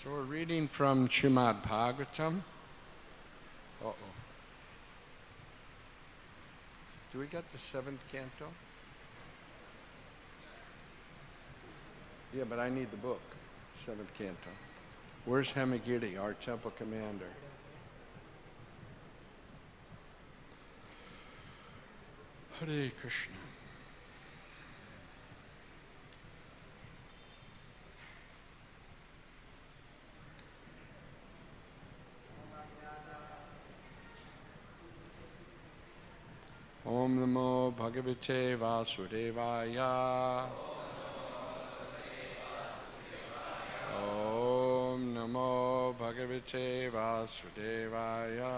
So we're reading from Srimad Bhagavatam. Uh-oh. Do we got the 7th canto? Yeah, but I need the book, 7th canto. Where's Hemagiri, our temple commander? Hare Krishna. Om Namo Bhagavate Vasudevaya. Om Namo Bhagavate Vasudevaya.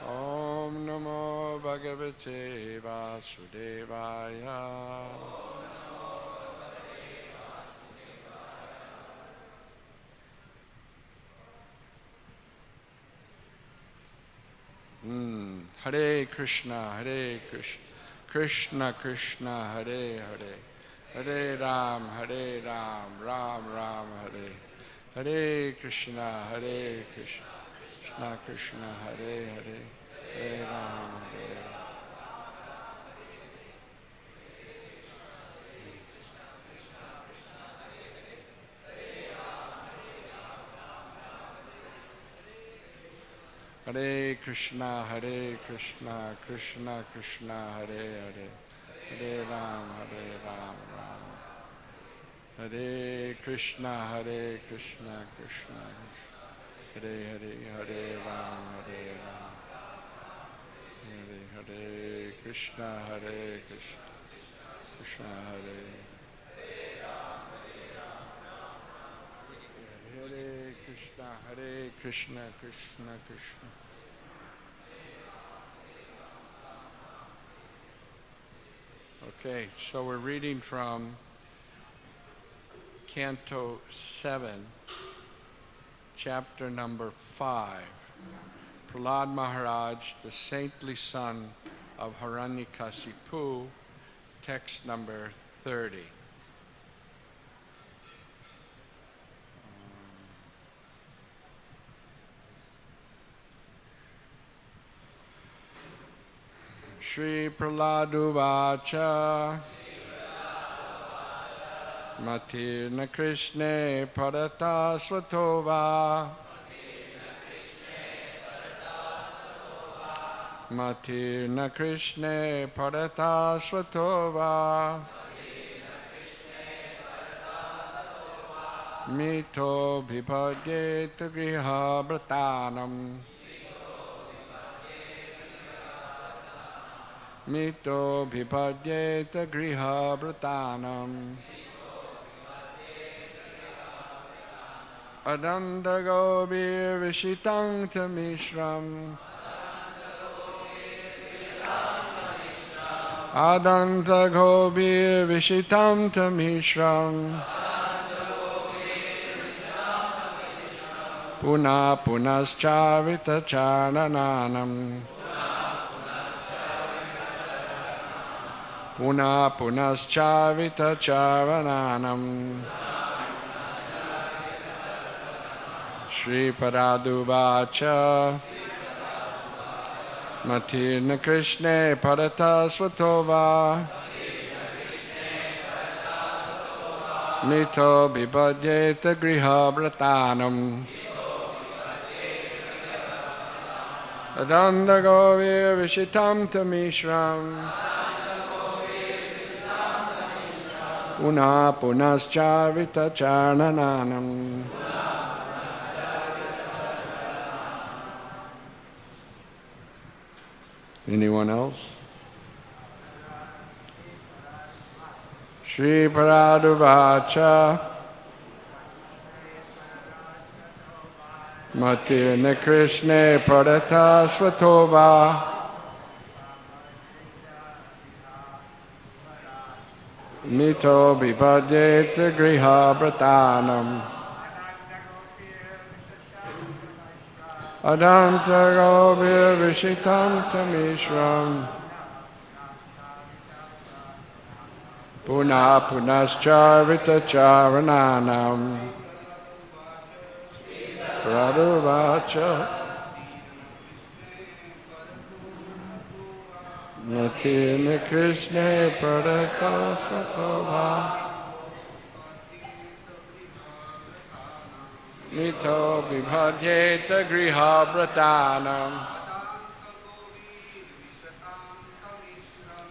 Om Namo Bhagavate Vasudevaya. Hare Krishna, Hare Krishna, Krishna Krishna, Hare Hare, Hare Ram, Ram Ram, Hare, Hare Krishna, Hare Krishna, Krishna Krishna, Hare Hare, Hare Ram, Hare Ram. Hare Krishna, Krishna Krishna, Hare Hare, Hare Ram, Ram. Hare Krishna, Krishna Krishna, Hare Hare, Hare Ram, Hare Hare Krishna, Krishna Hare. Hare Krishna, Krishna Krishna. Okay, so we're reading from Canto 7, chapter number 5. Prahlad Maharaj, the saintly son of Hiranyakasipu, text number 30. Shri Prahladuvacha Matirna Krishne Parata Svatova Matirna Krishne Parata Svatova Mito Bhipadyeta Griha Bratanam Mito Bhipadyeta Griha Bratanam Adanda Gobi Vishitang Tamishram Adanta Gobi Vishitam Tamishram Puna Punaschavita Charananam Puna Punaschavita Charananam Shri Paraduvacha Matirna Krishne Parata Svatova Mito Bhipadyeta Griha Bratanam Adanda Govi Vishitam Tamishram Puna Punaschavita Charananam Anyone else? Shri Paraduvacha Matirna Krishne Pradata Svatova Mito Bhipadyeta Griha Bratanam Adanta Gobi Vishitam Tamishram Puna punascarita charananam praduvacha Natina Krishna Pradata Satova Mito Vibhadyeta Griha Bratanam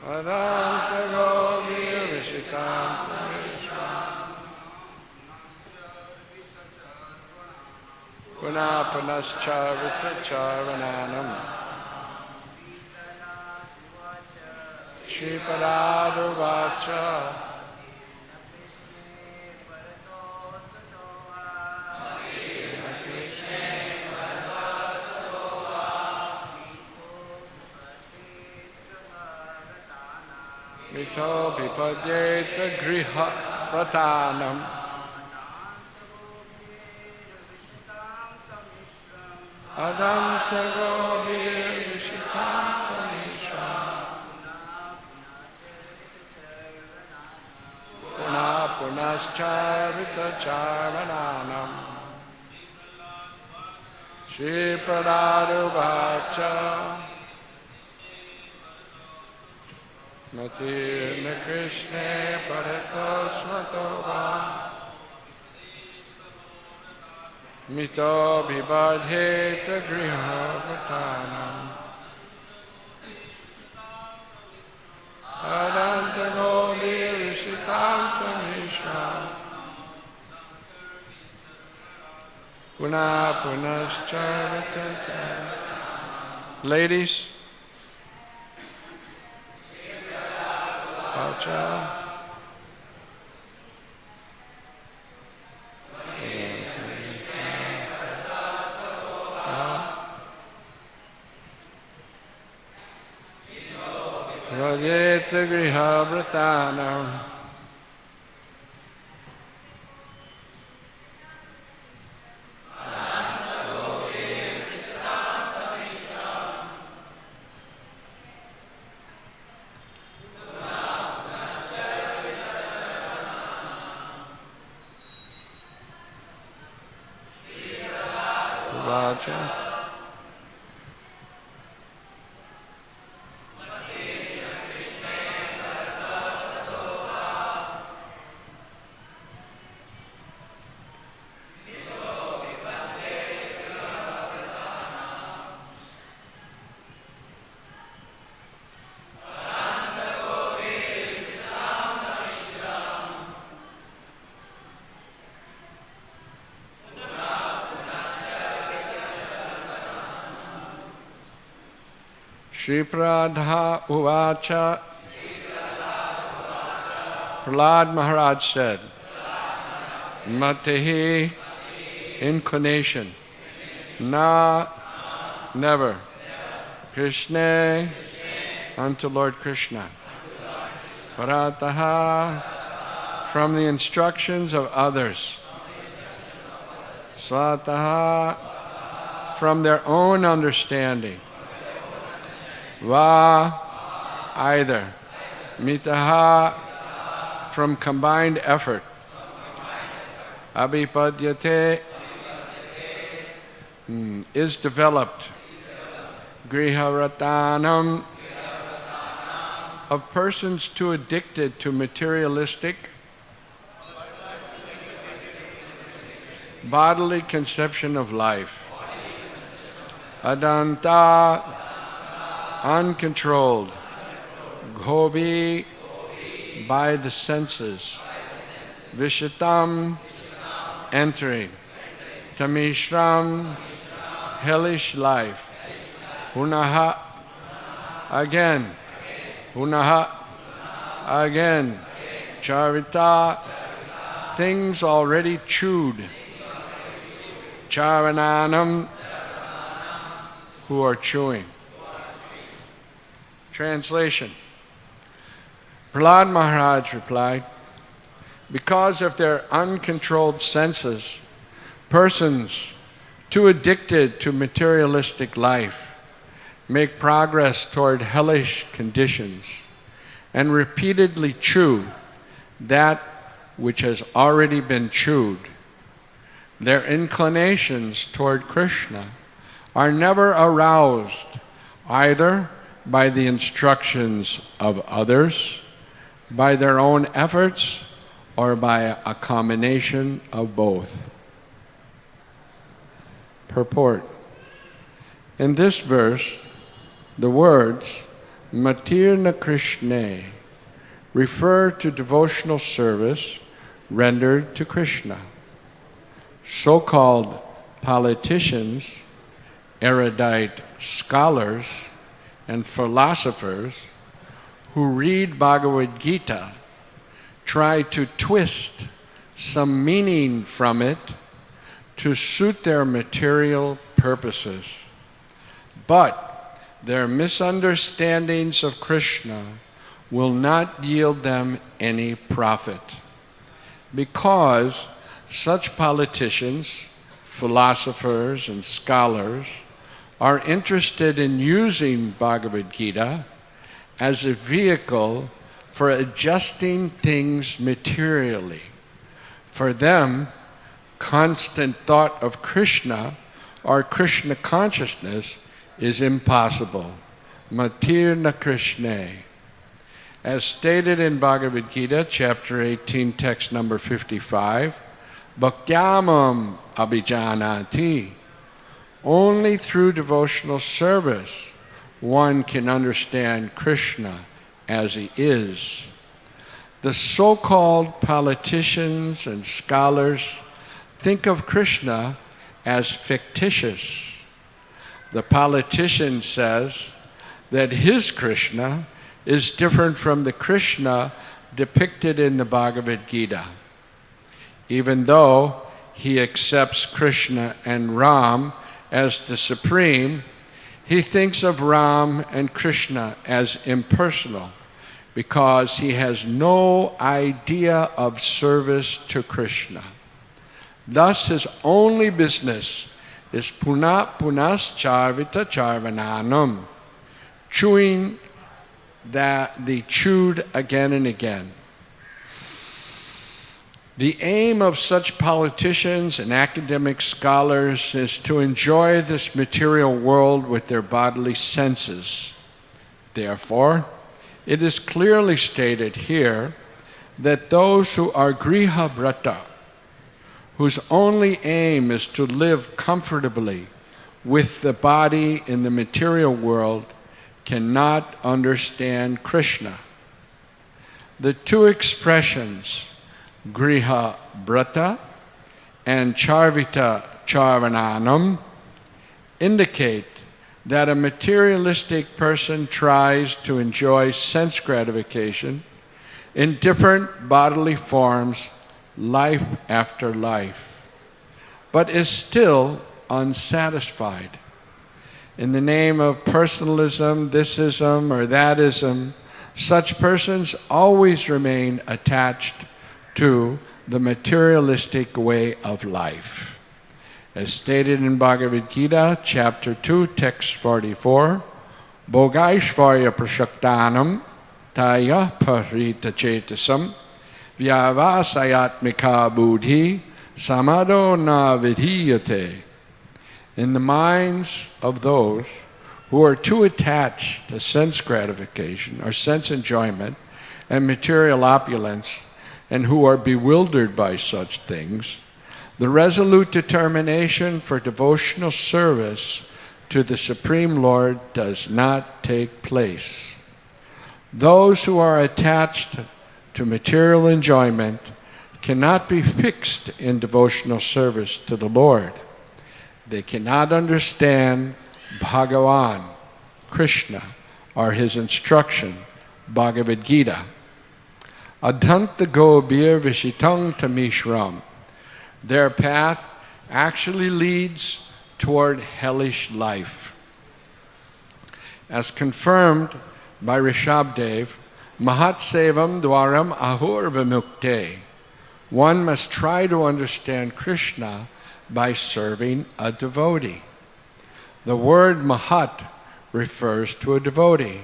Adanta Govi Vishitam Puna Punascharita Charananam Shri Paradu Vacha Mito Vipadyeta Griha Pratanam Adanta Govi Vishitam Puna Punascharita Charananam Shri Pradadu Vacha Matirna Krishna Parato Smatova Mito Vibadheta Griha Vatanam Adanta Govi Rishitam Mishra Puna Punascharita. Ladies, Vacha Vajeta Griha Bratanam Vacha Shri Pradha Uvacha. Prahlad Maharaj said, Matehi, inclination, na, never, Krishna, unto Lord Krishna, Parataha, from the instructions of others, Svataha, from their own understanding, Va, either, Mitaha, from combined effort, Abhipadyate, is developed, Griharatanam, of persons too addicted to materialistic, bodily conception of life, Adanta, uncontrolled, Gobi, by the senses, Vishitam, entering, Tamishram, hellish life, Punaha, again, Punaha, again, Charita, things already chewed, Charananam, who are chewing. Translation. Prahlad Maharaj replied, because of their uncontrolled senses, persons too addicted to materialistic life make progress toward hellish conditions and repeatedly chew that which has already been chewed. Their inclinations toward Krishna are never aroused either by the instructions of others, by their own efforts, or by a combination of both. Purport. In this verse, the words Matirna Krishna refer to devotional service rendered to Krishna. So-called politicians, erudite scholars, and philosophers who read Bhagavad-gita try to twist some meaning from it to suit their material purposes. But their misunderstandings of Krishna will not yield them any profit, because such politicians, philosophers, and scholars are interested in using Bhagavad-gita as a vehicle for adjusting things materially. For them, constant thought of Krishna or Krishna consciousness is impossible. Matirna Krishna. As stated in Bhagavad-gita, chapter 18, text number 55, Bhaktyamam abhijanati. Only through devotional service one can understand Krishna as he is. The so-called politicians and scholars think of Krishna as fictitious. The politician says that his Krishna is different from the Krishna depicted in the Bhagavad-gita. Even though he accepts Krishna and Ram as the supreme, he thinks of Ram and Krishna as impersonal because he has no idea of service to Krishna. Thus, his only business is punas charvita charvananam, chewing the chewed again and again. The aim of such politicians and academic scholars is to enjoy this material world with their bodily senses. Therefore, it is clearly stated here that those who are griha brata, whose only aim is to live comfortably with the body in the material world, cannot understand Krishna. The two expressions, griha brata and charvita charvananam, indicate that a materialistic person tries to enjoy sense gratification in different bodily forms, life after life, but is still unsatisfied. In the name of personalism, thisism, or thatism, such persons always remain attached to the materialistic way of life. As stated in Bhagavad-gita, chapter 2, text 44, Bhogaishvarya prashaktanam taya parita chetasam vyavasayatmika buddhi samado na vidhiyate. In the minds of those who are too attached to sense gratification or sense enjoyment and material opulence, and who are bewildered by such things, the resolute determination for devotional service to the Supreme Lord does not take place. Those who are attached to material enjoyment cannot be fixed in devotional service to the Lord. They cannot understand Bhagavan, Krishna, or his instruction, Bhagavad-gita. Adhanta gobir vishitang tamishram. Their path actually leads toward hellish life. As confirmed by Rishabdev, Mahatsevam dwaram ahur vimukte. One must try to understand Krishna by serving a devotee. The word Mahat refers to a devotee.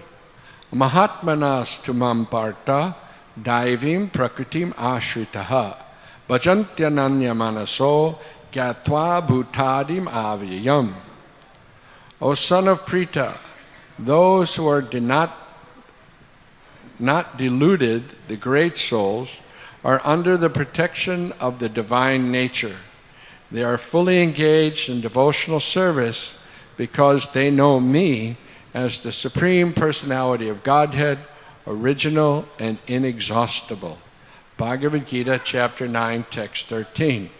Mahatmanas tumam parta daivim prakritim ashritaha bhajantyananya manaso gyatva bhutadim avyayam. O son of Pritha, those who are not deluded, the great souls, are under the protection of the divine nature. They are fully engaged in devotional service because they know me as the Supreme Personality of Godhead, original and inexhaustible. Bhagavad-gita, chapter 9, text 13.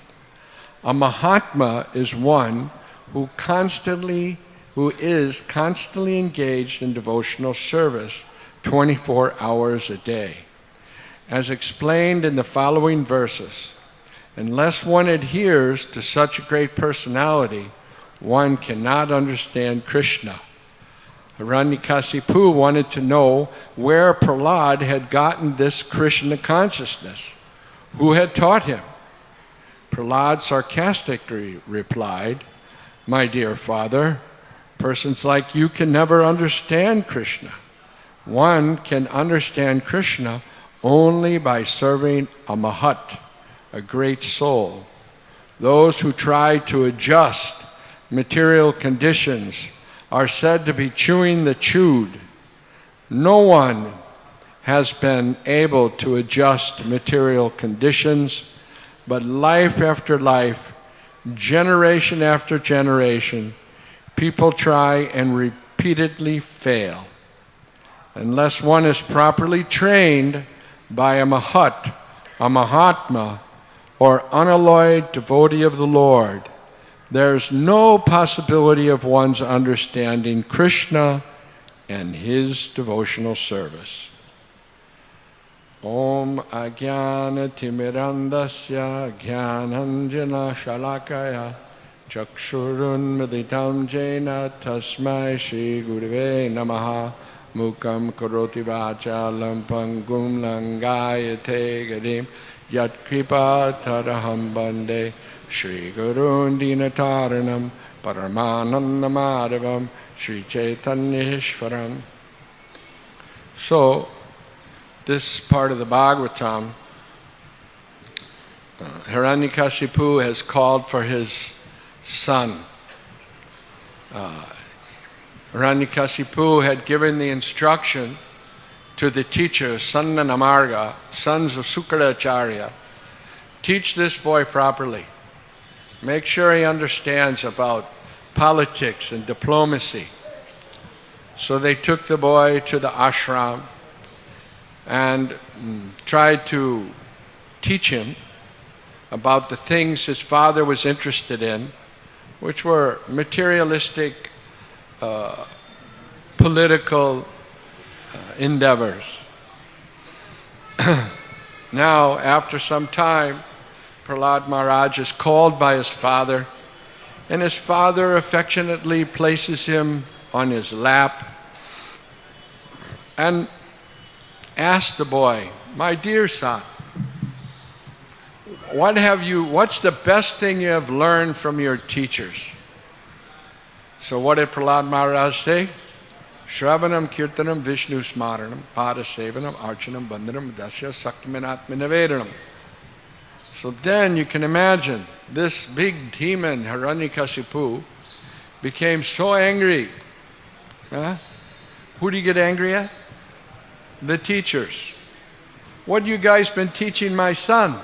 A Mahatma is one who is constantly engaged in devotional service 24 hours a day. As explained in the following verses, unless one adheres to such a great personality, one cannot understand Krishna. Hiranyakasipu wanted to know where Prahlad had gotten this Krishna consciousness. Who had taught him? Prahlad sarcastically replied, "My dear father, persons like you can never understand Krishna. One can understand Krishna only by serving a Mahat, a great soul. Those who try to adjust material conditions are said to be chewing the chewed. No one has been able to adjust material conditions, but life after life, generation after generation, people try and repeatedly fail. Unless one is properly trained by a Mahat, a Mahatma, or unalloyed devotee of the Lord, there's no possibility of one's understanding Krishna and his devotional service." Om Ajnana Timirandasya Jnananjana Shalakaya Chakshurun Militam Jena Tasmai Shri Gurave Namaha Mukam Karoti Vachalam Pangum Langayate Gadim Yat Kripa Taraham Bande Shri Gurun Dinataranam Paramanandamadavam Shri Chaitanyeshwaram. So, this part of the Bhagavatam, Hiranyakasipu has called for his son. Hiranyakasipu had given the instruction to the teachers, Sandanamarga, sons of Sukaracharya, teach this boy properly. Make sure he understands about politics and diplomacy. So they took the boy to the ashram and tried to teach him about the things his father was interested in, which were materialistic, political endeavors. Now, after some time, Prahlad Maharaj is called by his father, and his father affectionately places him on his lap and asks the boy, "My dear son, what's the best thing you have learned from your teachers?" So what did Prahlad Maharaj say? Shravanam Kirtanam Vishnu Smaranam Padasevanam Archanam Bandhanam Dasya Sakyamanatmanavedanam. So then you can imagine this big demon Hiranyakasipu became so angry. Who do you get angry at? The teachers. What you guys been teaching my son?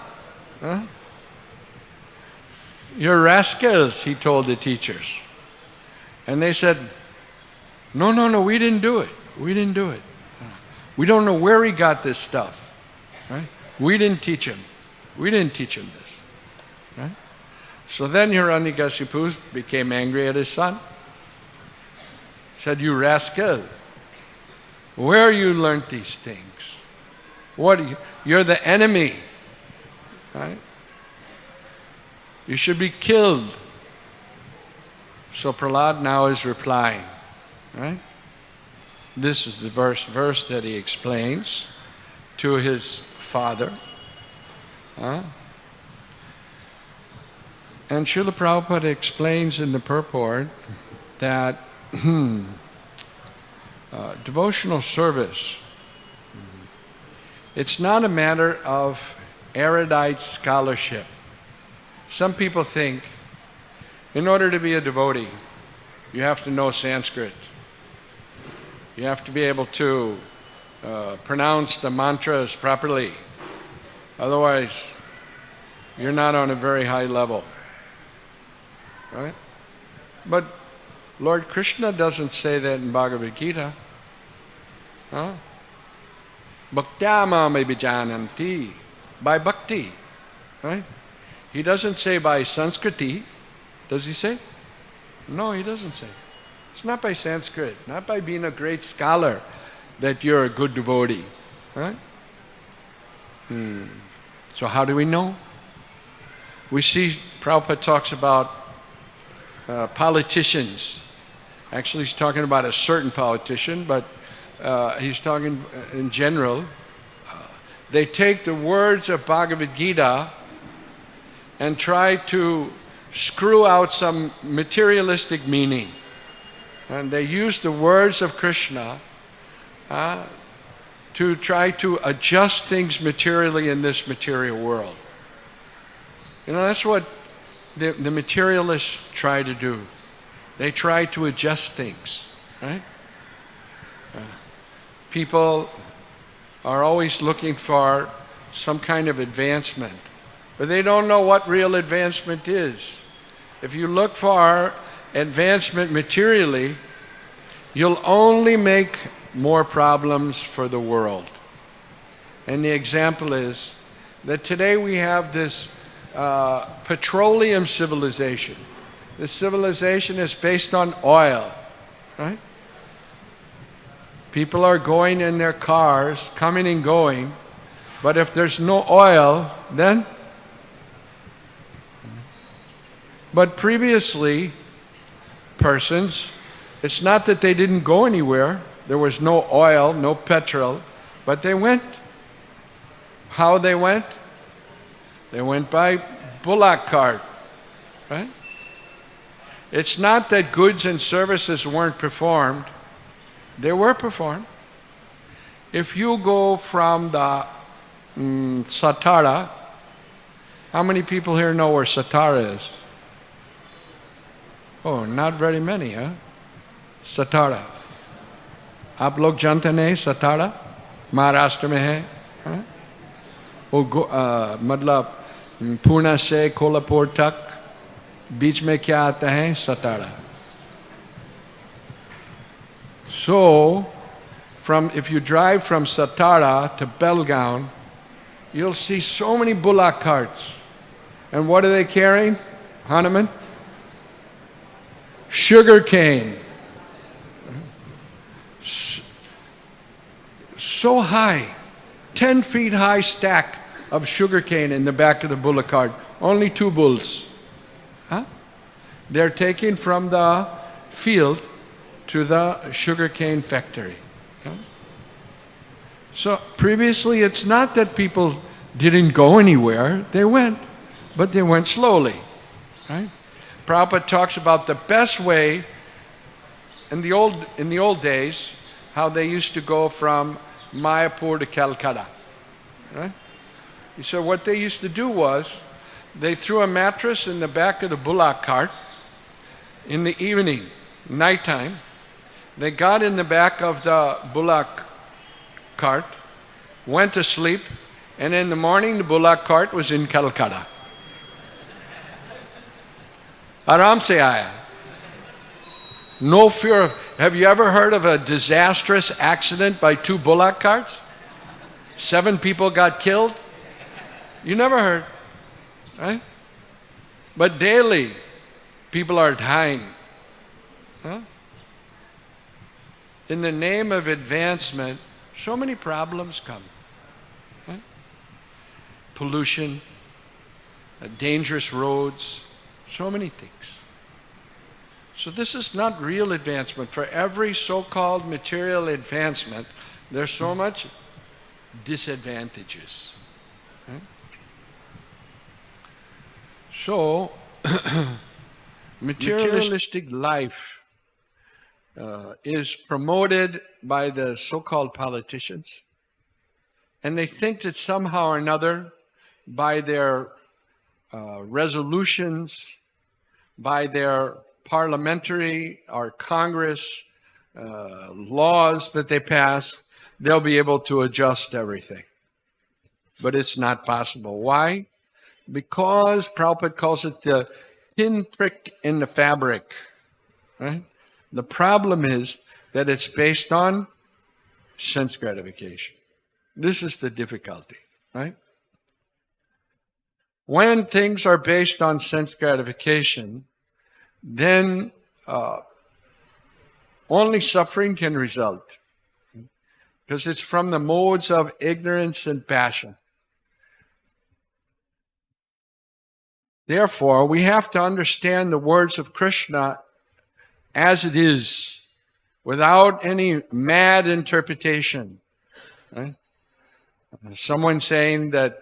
You're rascals, he told the teachers. And they said, no, we didn't do it. We didn't do it. We don't know where he got this stuff. Right? We didn't teach him. We didn't teach him this. Right? So then Hiranyakasipu became angry at his son. Said, "You rascal, where you learned these things? You're the enemy. Right? You should be killed." So Prahlad now is replying. Right? This is the verse that he explains to his father. And Srila Prabhupada explains in the purport that devotional service It's not a matter of erudite scholarship. Some people think in order to be a devotee, you have to know Sanskrit. You have to be able to pronounce the mantras properly. Otherwise, you're not on a very high level. Right? But Lord Krishna doesn't say that in Bhagavad-gita. Huh? Bhaktyamam vijananti, by bhakti. Right? He doesn't say by Sanskriti. Does he say? No, he doesn't say. It's not by Sanskrit, not by being a great scholar that you're a good devotee. Right? So how do we know? We see Prabhupada talks about politicians. Actually, he's talking about a certain politician, but he's talking in general. They take the words of Bhagavad-gita and try to screw out some materialistic meaning. And they use the words of Krishna to try to adjust things materially in this material world. You know, that's what the materialists try to do. They try to adjust things, right? People are always looking for some kind of advancement, but they don't know what real advancement is. If you look for advancement materially, you'll only make more problems for the world. And the example is that today we have this petroleum civilization. This civilization is based on oil, right? People are going in their cars, coming and going, but if there's no oil, then? But previously, persons, it's not that they didn't go anywhere. There was no oil, no petrol, but they went. How they went? They went by bullock cart, right? It's not that goods and services weren't performed. They were performed. If you go from the Satara, how many people here know where Satara is? Oh, not very many, huh? Satara. आप लोग जानते नहीं सतारा महाराष्ट्र में है, वो मतलब पुणे से कोल्हापुर तक बीच में क्या आता है? सतारा. So, if you drive from Satara to Belgaum, you'll see so many bullock carts. And what are they carrying, Hanuman? Sugar cane. So high, 10 feet high stack of sugar cane in the back of the bullock cart. Only 2 bulls. Huh? They're taken from the field to the sugar cane factory. Huh? So previously it's not that people didn't go anywhere, they went, but they went slowly. Right? Prabhupada talks about the best way in the old days, how they used to go from Mayapur to Calcutta. Right? So what they used to do was, they threw a mattress in the back of the bullock cart in the evening, nighttime. They got in the back of the bullock cart, went to sleep, and in the morning the bullock cart was in Calcutta. Aram se aaya. No fear of... Have you ever heard of a disastrous accident by 2 bullock carts? 7 people got killed? You never heard, right? But daily, people are dying. Huh? In the name of advancement, so many problems come. Right? Pollution, dangerous roads, so many things. So this is not real advancement. For every so-called material advancement, there's so much disadvantages. Right? So, materialistic life is promoted by the so-called politicians. And they think that somehow or another, by their resolutions, by their parliamentary or Congress laws that they pass, they'll be able to adjust everything. But it's not possible. Why? Because Prabhupada calls it the pinprick in the fabric. Right? The problem is that it's based on sense gratification. This is the difficulty, right? When things are based on sense gratification, then only suffering can result, because it's from the modes of ignorance and passion. Therefore, we have to understand the words of Krishna as it is, without any mad interpretation. Right? Someone saying that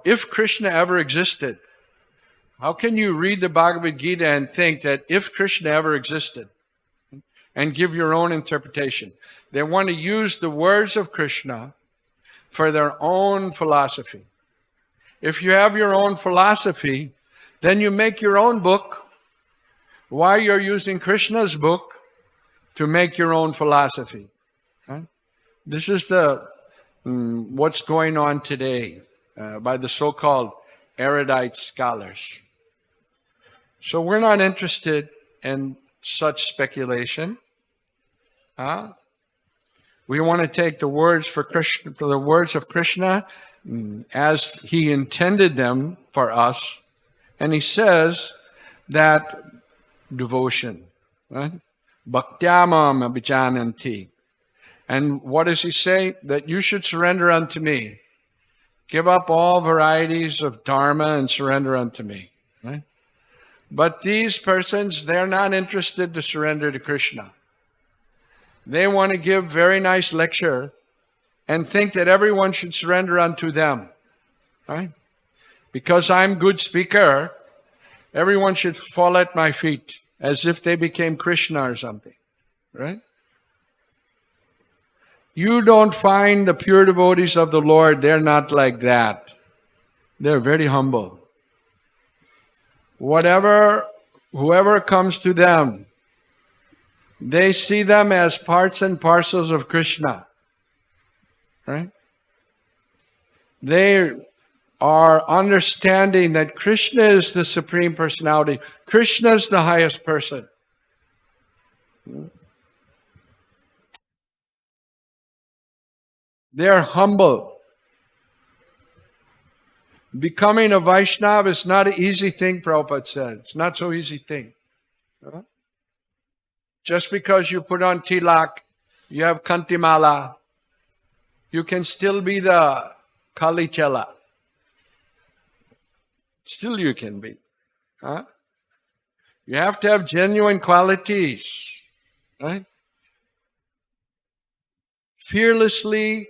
if Krishna ever existed, how can you read the Bhagavad-gita and think that if Krishna ever existed and give your own interpretation? They want to use the words of Krishna for their own philosophy. If you have your own philosophy, then you make your own book. Why you're using Krishna's book to make your own philosophy? Right? This is the what's going on today by the so-called erudite scholars. So we're not interested in such speculation. We want to take the words for Krishna, for the words of Krishna, as he intended them for us. And he says that devotion, right? Bhaktyamam abhijananti. And what does he say? That you should surrender unto me. Give up all varieties of dharma and surrender unto me. Right? But these persons, they're not interested to surrender to Krishna. They want to give very nice lecture and think that everyone should surrender unto them. Right? Because I'm good speaker, everyone should fall at my feet as if they became Krishna or something. Right? You don't find the pure devotees of the Lord, they're not like that. They're very humble. Whoever comes to them, they see them as parts and parcels of Krishna. Right? They are understanding that Krishna is the Supreme Personality. Krishna is the highest person. They're humble. Becoming a Vaishnava is not an easy thing, Prabhupada said. It's not so easy thing. Just because you put on tilak, you have kantimala, you can still be the Kalichela. Still you can be. You have to have genuine qualities. Right? Fearlessly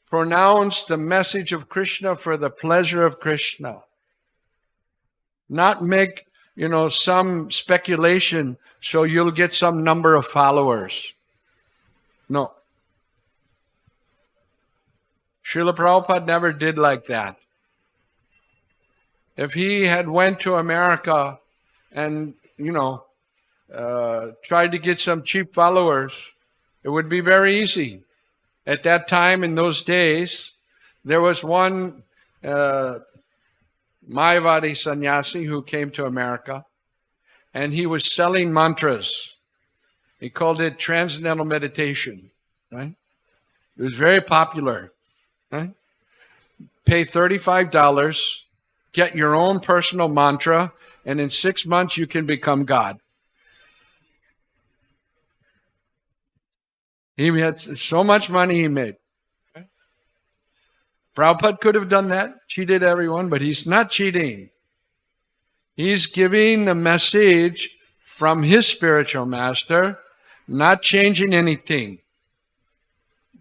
pronounce the message of Krishna for the pleasure of Krishna. Not make, some speculation so you'll get some number of followers. No. Srila Prabhupada never did like that. If he had went to America and, tried to get some cheap followers, it would be very easy. At that time, in those days, there was one Mayavadi sannyasi who came to America, and he was selling mantras. He called it transcendental meditation. Right? It was very popular. Right? Pay $35, get your own personal mantra, and in 6 months you can become God. He had so much money he made. Okay? Prabhupada could have done that, cheated everyone, but he's not cheating. He's giving the message from his spiritual master, not changing anything.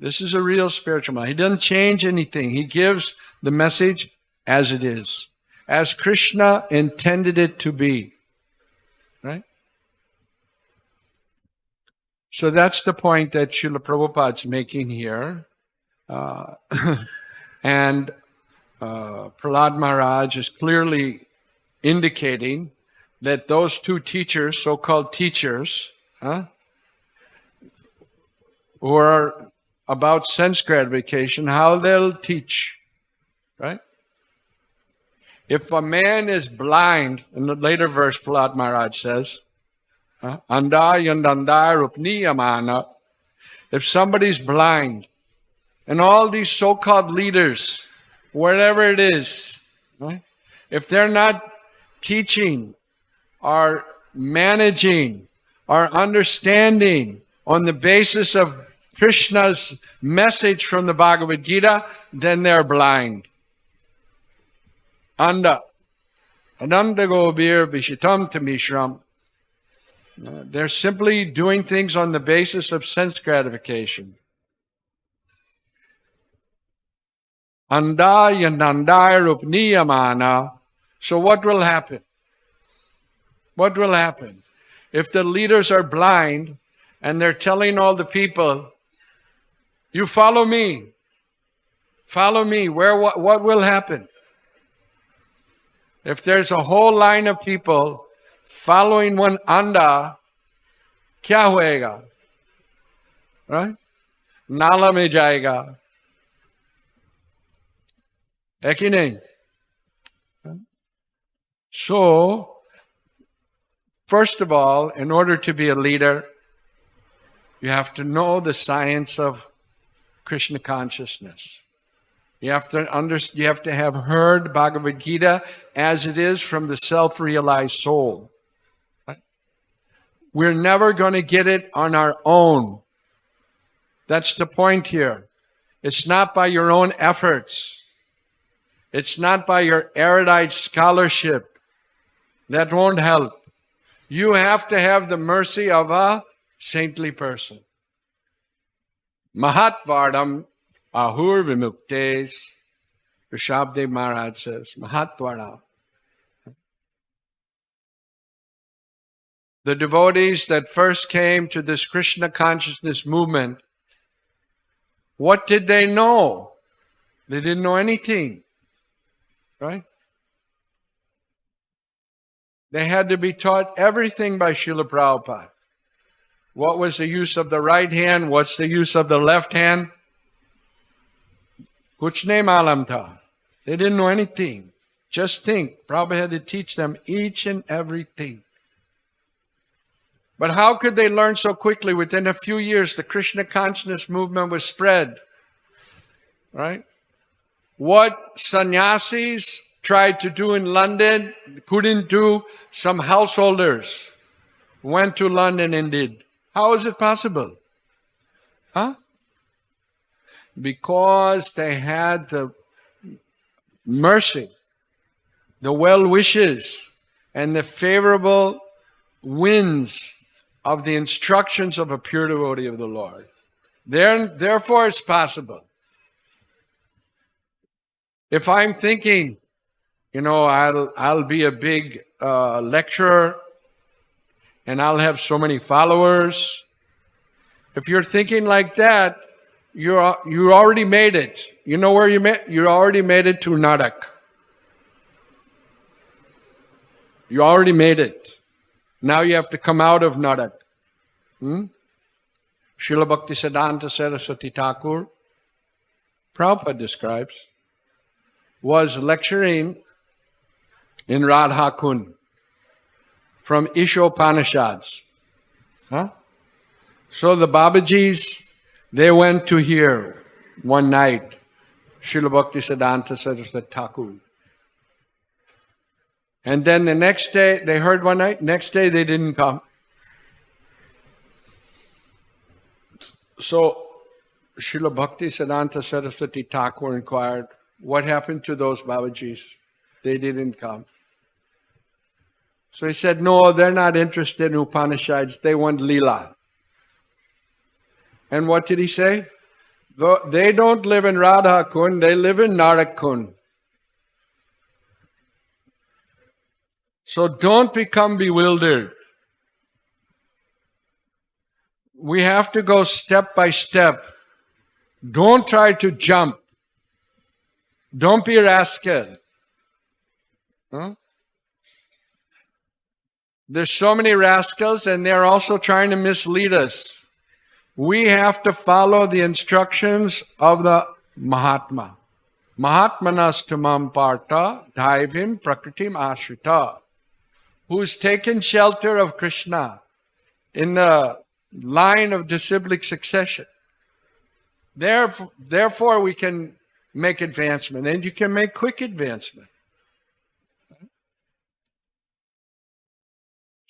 This is a real spiritual master. He doesn't change anything. He gives the message as it is, as Krishna intended it to be. Right? So that's the point that Srila Prabhupada's making here. And Prahlad Maharaj is clearly indicating that those two teachers, so-called teachers, who are about sense gratification, how they'll teach, right? If a man is blind, in the later verse Prahlad Maharaj says, Anda yandanda rupniyamana, if somebody's blind, and all these so-called leaders, whatever it is, right? If they're not teaching or managing or understanding on the basis of Krishna's message from the Bhagavad-gita, then they're blind. Anda. Ananda gobir vishitam tamishram. They're simply doing things on the basis of sense gratification. Anda yandandai rupniyamana. So what will happen? What will happen? If the leaders are blind and they're telling all the people, you follow me, what will happen? If there's a whole line of people following one anda, kya hoega? Right? Nala mein jayega. Hai ki nahi? So, first of all, in order to be a leader, you have to know the science of Krishna consciousness. You have to have heard Bhagavad-gita as it is from the self-realized soul. We're never going to get it on our own. That's the point here. It's not by your own efforts. It's not by your erudite scholarship. That won't help. You have to have the mercy of a saintly person. Mahatvardam ahur vimuktes. Rishabdev Maharaj says, Mahatvardam. The devotees that first came to this Krishna consciousness movement, what did they know? They didn't know anything, right? They had to be taught everything by Srila Prabhupada. What was the use of the right hand? What's the use of the left hand? Kuch nahi malam tha. They didn't know anything. Just think, Prabhupada had to teach them each and everything. But how could they learn so quickly? Within a few years, the Krishna consciousness movement was spread. Right? What sannyasis tried to do in London, couldn't do, some householders went to London and did. How is it possible? Huh? Because they had the mercy, the well wishes, and the favorable winds of the instructions of a pure devotee of the Lord. Therefore, it's possible. If I'm thinking, I'll be a big lecturer and I'll have so many followers. If you're thinking like that, you already made it. You know where you already made it to Narak. You already made it. Now you have to come out of Narak. Srila Bhaktisiddhanta Saraswati Thakur, Prabhupada describes, was lecturing in Radha Kund from Ishopanishads. So the Babajis, they went to hear one night Srila Bhaktisiddhanta Saraswati Thakur. And then the next day, they heard one night, next day they didn't come. So Srila Bhaktisiddhanta Saraswati Thakur inquired, what happened to those Babajis? They didn't come. So he said, no, they're not interested in Upanishads, they want Leela. And what did he say? They don't live in Radha Kund, they live in Narak Kund. So don't become bewildered. We have to go step by step. Don't try to jump. Don't be a rascal. Huh? There's so many rascals, and they're also trying to mislead us. We have to follow the instructions of the Mahatma. Mahatmanas tamam parta daivim prakritim ashrita, who's taken shelter of Krishna in the line of disciplic succession. Therefore, we can make advancement, and you can make quick advancement.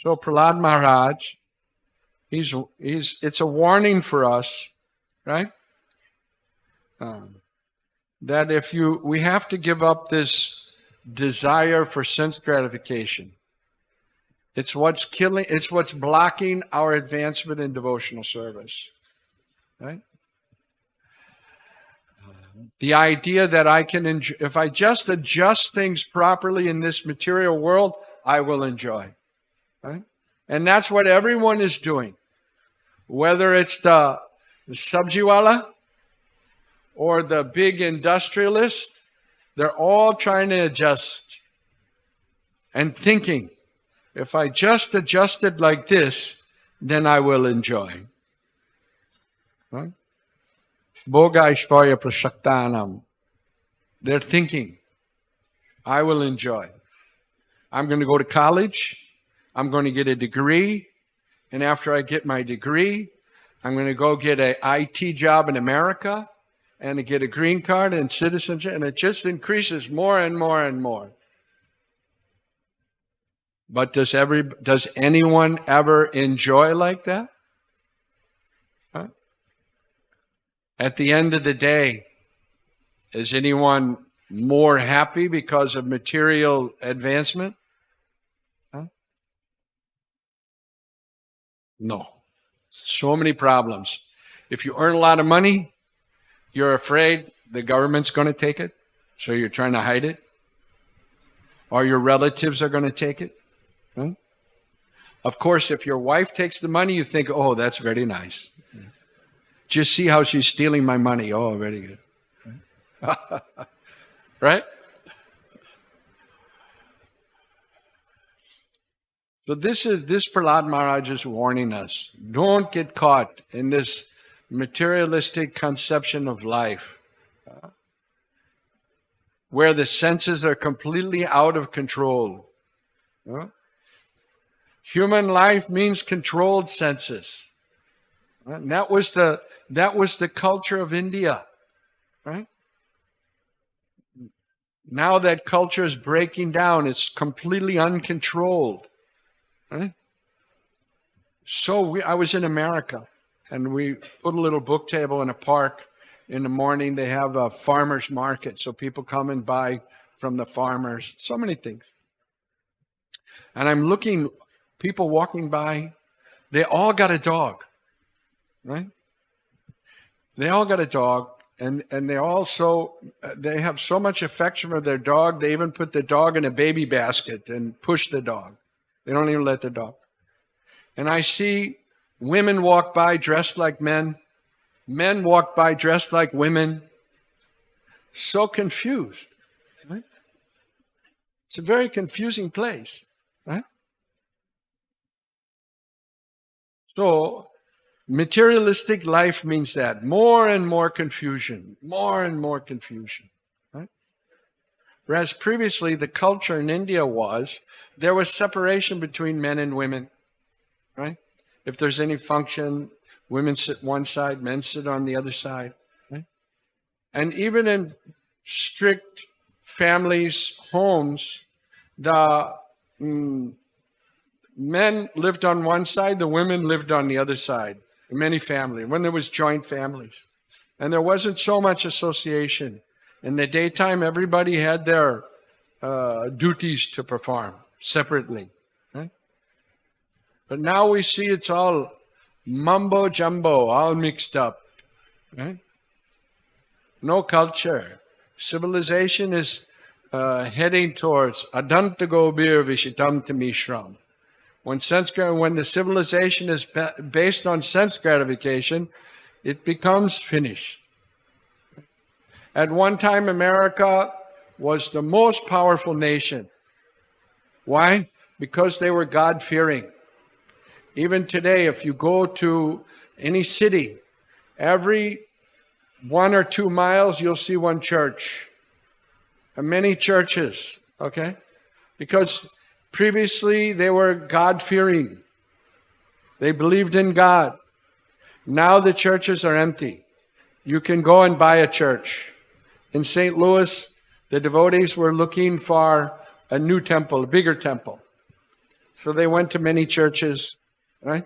So Prahlad Maharaj, it's a warning for us, right? That we have to give up this desire for sense gratification. It's what's blocking our advancement in devotional service, right? The idea that I can enjoy, if I just adjust things properly in this material world, I will enjoy. Right? And that's what everyone is doing. Whether it's the sabjiwala or the big industrialist, they're all trying to adjust and thinking, if I just adjust it like this, then I will enjoy. Right? Bhoga Ishvarya Prashaktanam. They're thinking, I will enjoy. I'm going to go to college. I'm going to get a degree. And after I get my degree, I'm going to go get an IT job in America and to get a green card and citizenship. And it just increases more and more and more. But does anyone ever enjoy like that? Huh? At the end of the day, is anyone more happy because of material advancement? Huh? No. So many problems. If you earn a lot of money, you're afraid the government's going to take it, so you're trying to hide it. Or your relatives are going to take it. Huh? Of course, if your wife takes the money, you think, oh, that's very nice. Just see how she's stealing my money. Oh, very good. Right? So this Prahlad Maharaj is warning us. Don't get caught in this materialistic conception of life, where the senses are completely out of control. Human life means controlled senses. And that was the culture of India. Right? Now that culture is breaking down. It's completely uncontrolled. Right? So I was in America, and we put a little book table in a park. In the morning, they have a farmer's market, so people come and buy from the farmers. So many things. And I'm looking, people walking by, they all got a dog. Right? They all got a dog, and they have so much affection for their dog, they even put the dog in a baby basket and push the dog. They don't even let the dog. And I see women walk by dressed like men walk by dressed like women. So confused. Right? It's a very confusing place. Right? So materialistic life means that. More and more confusion. More and more confusion. Right? Whereas previously the culture in India there was separation between men and women. Right? If there's any function, women sit one side, men sit on the other side. Right? And even in strict families, homes, the men lived on one side, the women lived on the other side. In many families, when there was joint families. And there wasn't so much association. In the daytime, everybody had their duties to perform separately. Right? But now we see it's all mumbo jumbo, all mixed up. Right? No culture. Civilization is heading towards adantagobir vishitam tamishram. When the civilization is based on sense gratification, it becomes finished. At one time, America was the most powerful nation. Why? Because they were God-fearing. Even today, if you go to any city, every 1 or 2 miles, you'll see one church. And many churches, okay? Because previously they were God-fearing. They believed in God. Now the churches are empty. You can go and buy a church. In St. Louis, the devotees were looking for a new temple, a bigger temple. So they went to many churches, right?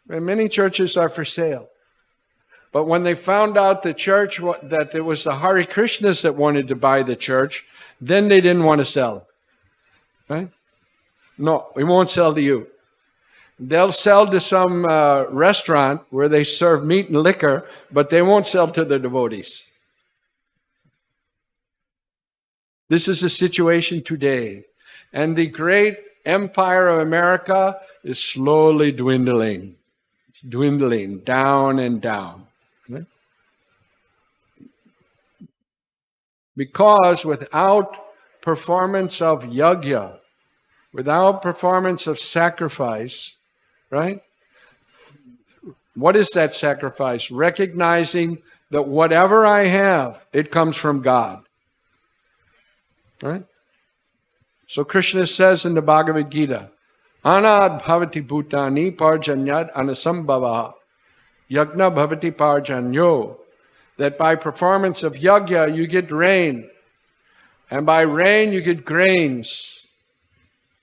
And many churches are for sale. But when they found out the church, that it was the Hare Krishnas that wanted to buy the church, then they didn't want to sell. Right? No, we won't sell to you. They'll sell to some restaurant where they serve meat and liquor, but they won't sell to the devotees. This is the situation today. And the great empire of America is slowly dwindling. It's dwindling down and down. Right? Because without performance of yajna, without performance of sacrifice, right? What is that sacrifice? Recognizing that whatever I have, it comes from God. Right? So Krishna says in the Bhagavad-gita, Anad bhavati bhutani parjanyad anasambhava yajna bhavati parjanyo, that by performance of yajna you get rain, and by rain you get grains.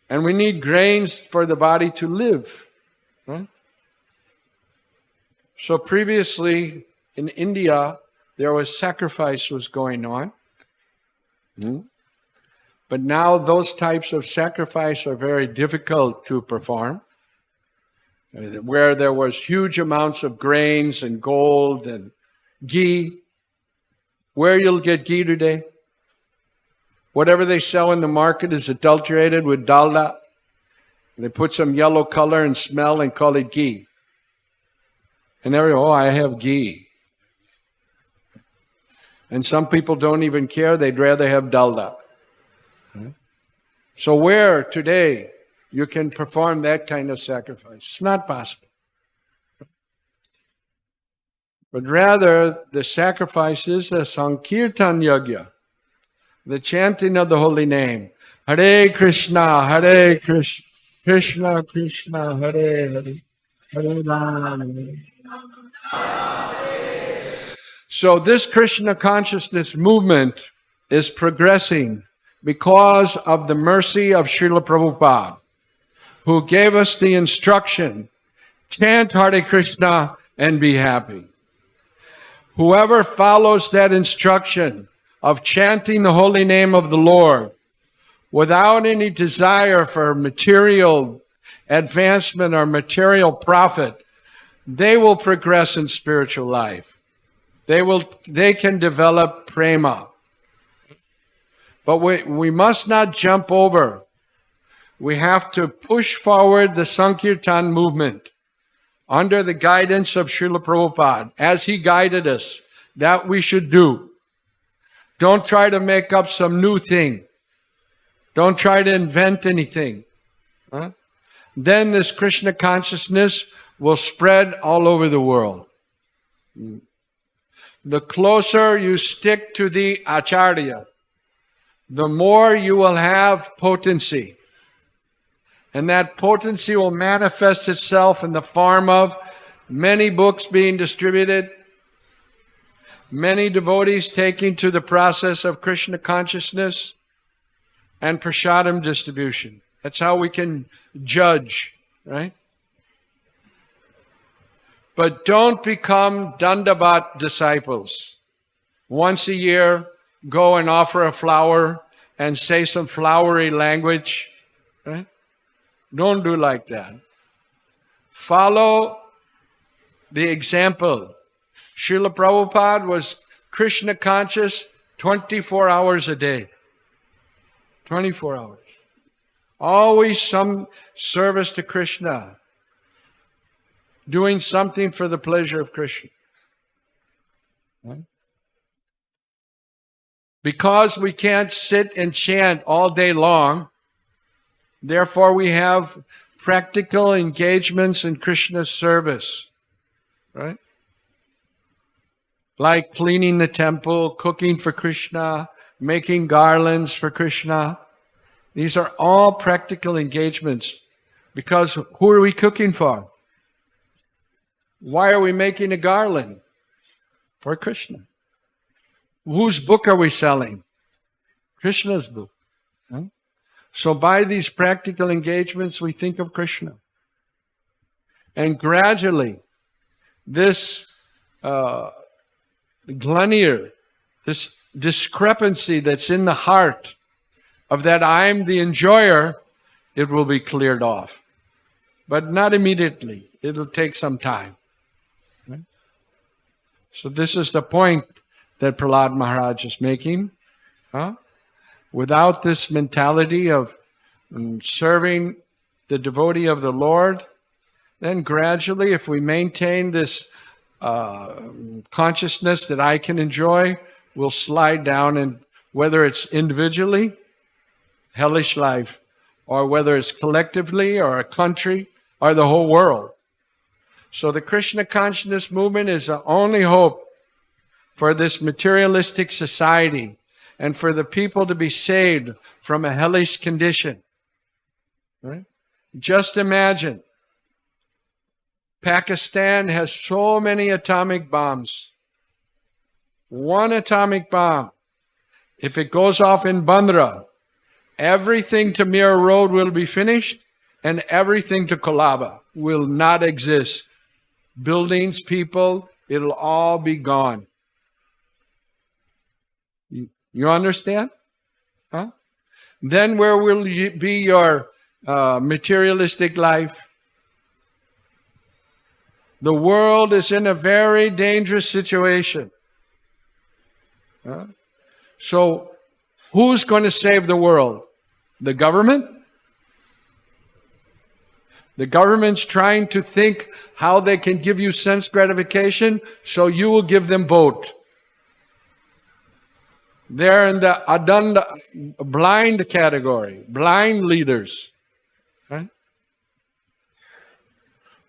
And we need grains for the body to live. Right? So previously in India, there was sacrifice was going on. But now those types of sacrifice are very difficult to perform. Where there was huge amounts of grains and gold and ghee. Where you'll get ghee today? Whatever they sell in the market is adulterated with dalda. They put some yellow color and smell and call it ghee. And everyone, I have ghee. And some people don't even care. They'd rather have dalda. So where today you can perform that kind of sacrifice? It's not possible. But rather, the sacrifice is the Sankirtan Yajna, the chanting of the holy name. Hare Krishna, Hare Krishna, Krishna Krishna, Hare Hare, Hare Rama. So this Krishna consciousness movement is progressing because of the mercy of Srila Prabhupada, who gave us the instruction, chant Hare Krishna and be happy. Whoever follows that instruction of chanting the holy name of the Lord without any desire for material advancement or material profit, they will progress in spiritual life. They can develop prema. But we must not jump over. We have to push forward the Sankirtan movement under the guidance of Srila Prabhupada, as he guided us, that we should do. Don't try to make up some new thing. Don't try to invent anything. Then this Krishna consciousness will spread all over the world. The closer you stick to the Acharya, the more you will have potency. And that potency will manifest itself in the form of many books being distributed, many devotees taking to the process of Krishna consciousness, and prasadam distribution. That's how we can judge, right? But don't become Dandavat disciples. Once a year, go and offer a flower and say some flowery language, right? Don't do like that. Follow the example. Srila Prabhupada was Krishna conscious 24 hours a day. 24 hours. Always some service to Krishna. Doing something for the pleasure of Krishna. Right? Because we can't sit and chant all day long, therefore we have practical engagements in Krishna's service, right? Like cleaning the temple, cooking for Krishna, making garlands for Krishna. These are all practical engagements. Because who are we cooking for? Why are we making a garland? For Krishna. Whose book are we selling? Krishna's book. Huh? So by these practical engagements, we think of Krishna. And gradually, this glunnir, this discrepancy that's in the heart of that I'm the enjoyer, it will be cleared off. But not immediately. It'll take some time. Right? So this is the point that Prahlad Maharaj is making. Huh? Without this mentality of serving the devotee of the Lord, then gradually, if we maintain this consciousness that I can enjoy, we'll slide down, and whether it's individually, hellish life, or whether it's collectively, or a country, or the whole world. So the Krishna consciousness movement is the only hope for this materialistic society and for the people to be saved from a hellish condition. Right? Just imagine, Pakistan has so many atomic bombs. One atomic bomb, if it goes off in Bandra, everything to Mir Road will be finished and everything to Kolaba will not exist. Buildings, people, it'll all be gone. You understand? Huh? Then where will be your materialistic life? The world is in a very dangerous situation. Huh? So who's going to save the world? The government? The government's trying to think how they can give you sense gratification, so you will give them vote. They're in the adanda, blind category, blind leaders. Right?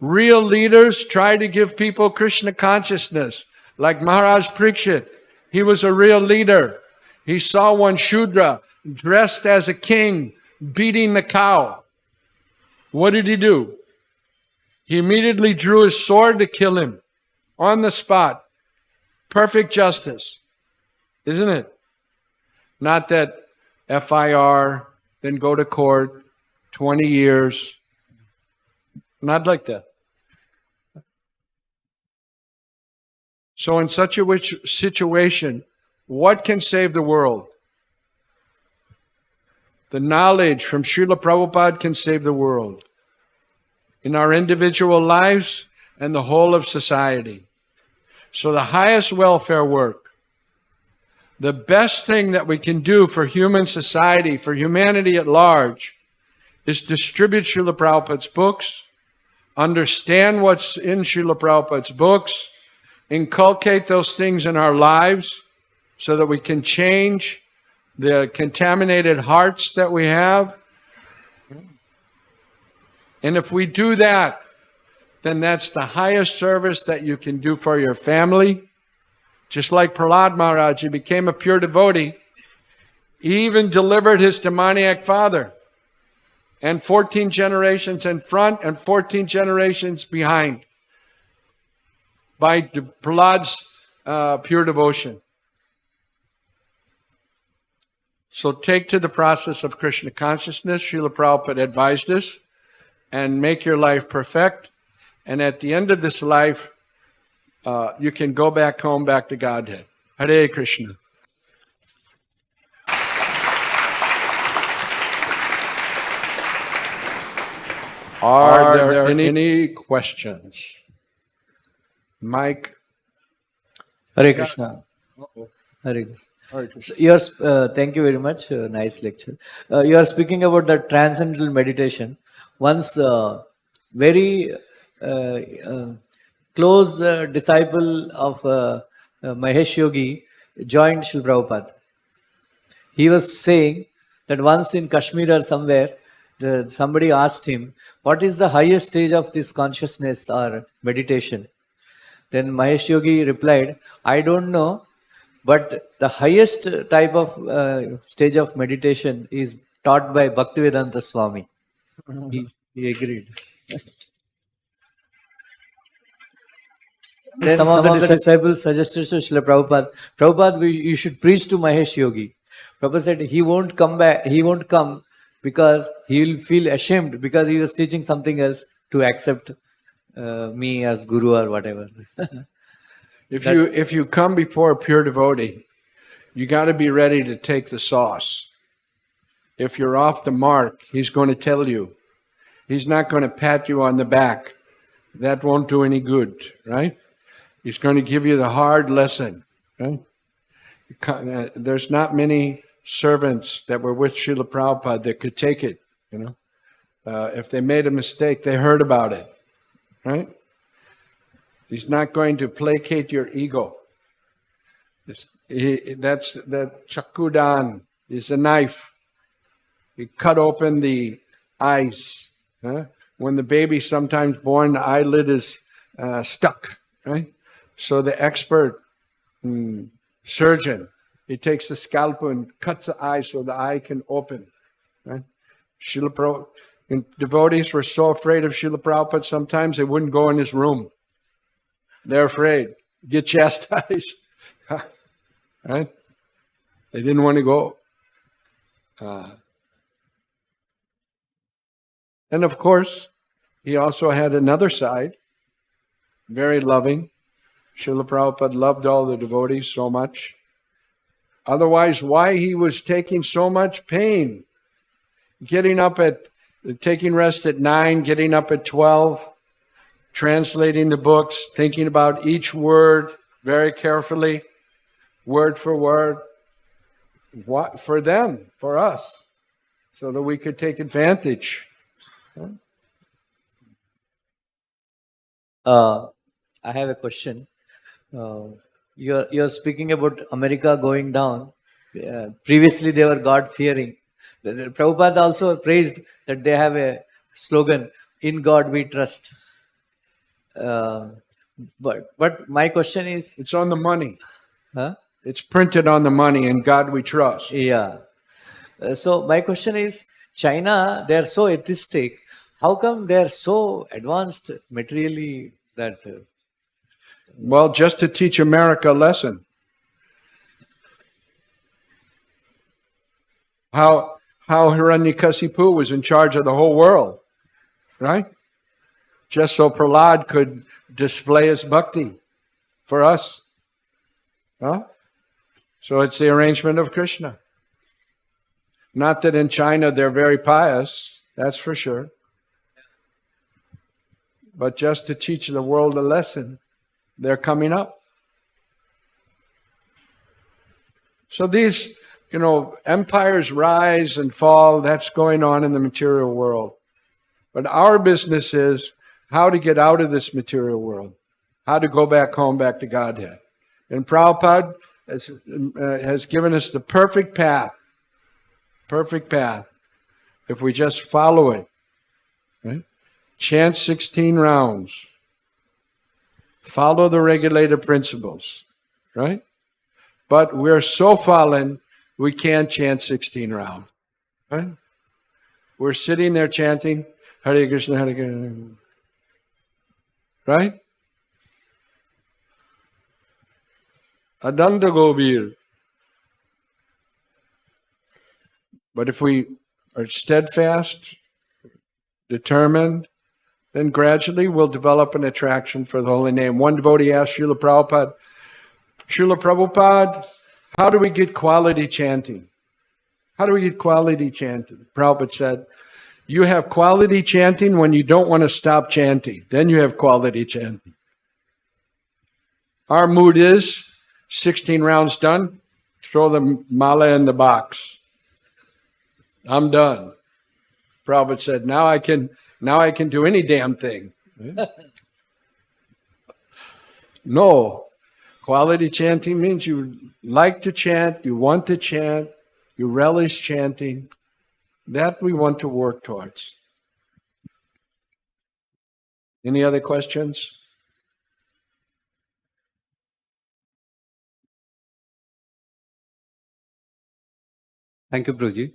Real leaders try to give people Krishna consciousness, like Maharaj Parikshit. He was a real leader. He saw one Shudra dressed as a king, beating the cow. What did he do? He immediately drew his sword to kill him on the spot. Perfect justice, isn't it? Not that FIR, then go to court, 20 years. Not like that. So in such a situation, what can save the world? The knowledge from Srila Prabhupada can save the world in our individual lives and the whole of society. So the highest welfare work, the best thing that we can do for human society, for humanity at large, is distribute Srila Prabhupada's books, understand what's in Srila Prabhupada's books, inculcate those things in our lives so that we can change the contaminated hearts that we have. And if we do that, then that's the highest service that you can do for your family. Just like Prahlad Maharaj, he became a pure devotee. He even delivered his demoniac father. And 14 generations in front and 14 generations behind. By Prahlad's pure devotion. So take to the process of Krishna consciousness. Srila Prabhupada advised us. And make your life perfect. And at the end of this life, you can go back home, back to Godhead. Hare Krishna. Are there any questions? Mike? Hare Krishna. Hare Krishna. So thank you very much. Nice lecture. You are speaking about the transcendental meditation. Once very close disciple of Mahesh Yogi joined Srila Prabhupada. he was saying that once in Kashmir or somewhere, somebody asked him, what is the highest stage of this consciousness or meditation? Then Mahesh Yogi replied, I don't know, but the highest type of stage of meditation is taught by Bhaktivedanta Swami. He agreed. Then some of the disciples suggested to Srila Prabhupada, Prabhupada, you should preach to Mahesh Yogi. Prabhupada said he won't come back, he won't come because he will feel ashamed because he was teaching something else to accept me as guru or whatever. If you come before a pure devotee, you got to be ready to take the sauce. If you're off the mark, he's going to tell you. He's not going to pat you on the back. That won't do any good, right? He's going to give you the hard lesson, right? There's not many servants that were with Srila Prabhupada that could take it, you know. If they made a mistake, they heard about it, right? He's not going to placate your ego. That chakudan is a knife. He cut open the eyes. When the baby's sometimes born, the eyelid is stuck, right? So the expert surgeon, he takes the scalpel and cuts the eye so the eye can open. Right? And devotees were so afraid of Srila Prabhupada, sometimes they wouldn't go in his room. They're afraid. Get chastised. Right? They didn't want to go. And of course, he also had another side, very loving. Srila Prabhupada loved all the devotees so much. Otherwise, why he was taking so much pain? Taking rest at 9, getting up at 12, translating the books, thinking about each word very carefully, word for word. What for them, for us, so that we could take advantage. I have a question. You're speaking about America going down. Previously, they were God-fearing. Prabhupada also praised that they have a slogan, "In God we trust." But my question is, it's on the money. Huh? It's printed on the money, "In God we trust." Yeah. So my question is, China, they are so atheistic. How come they are so advanced materially that? Well, just to teach America a lesson. How Hiranyakasipu was in charge of the whole world, right? Just so Prahlad could display his bhakti for us. Huh? So it's the arrangement of Krishna. Not that in China they're very pious, that's for sure. But just to teach the world a lesson, they're coming up. So these, empires rise and fall, that's going on in the material world. But our business is how to get out of this material world, how to go back home, back to Godhead. And Prabhupada has given us the perfect path, if we just follow it. Right? Chant 16 rounds. Follow the regulated principles, right? But we're so fallen, we can't chant 16 rounds, right? We're sitting there chanting, Hare Krishna, Hare Krishna, right? Adanta Gobir. But if we are steadfast, determined, then gradually we'll develop an attraction for the holy name. One devotee asked Srila Prabhupada, how do we get quality chanting? How do we get quality chanting? Prabhupada said, you have quality chanting when you don't want to stop chanting. Then you have quality chanting. Our mood is 16 rounds done, throw the mala in the box. I'm done. Prabhupada said, now I can do any damn thing. No. Quality chanting means you like to chant, you want to chant, you relish chanting. That we want to work towards. Any other questions? Thank you, Prabhuji.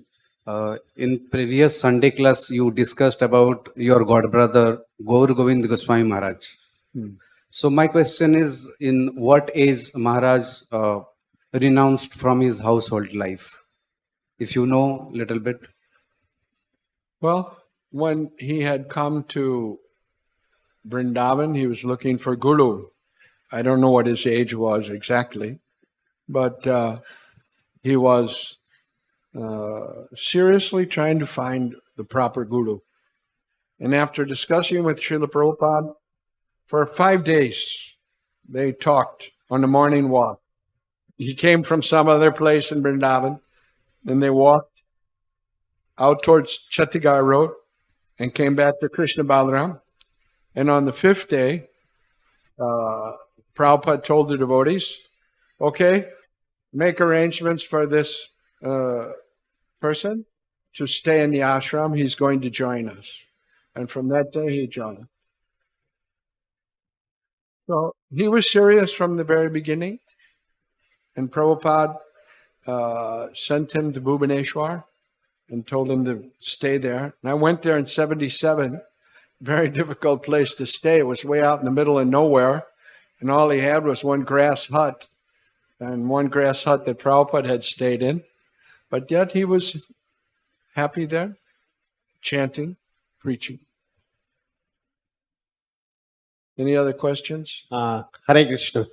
In previous Sunday class, you discussed about your god brother Gaur Govind Goswami Maharaj. So my question is, in what age Maharaj renounced from his household life? If you know a little bit. Well, when he had come to Vrindavan, he was looking for Guru. I don't know what his age was exactly, but he was seriously trying to find the proper Guru. And after discussing with Srila Prabhupada, for 5 days, they talked on the morning walk. He came from some other place in Vrindavan, then they walked out towards Chhattisgarh Road and came back to Krishna Balaram. And on the 5th day, Prabhupada told the devotees, okay, make arrangements for this person to stay in the ashram. He's going to join us. And from that day, he joined. So he was serious from the very beginning. And Prabhupada sent him to Bhubaneswar and told him to stay there. And I went there in 77. Very difficult place to stay. It was way out in the middle of nowhere. And all he had was one grass hut. And one grass hut that Prabhupada had stayed in. But yet he was happy there, chanting, preaching. Any other questions? Hare Krishna.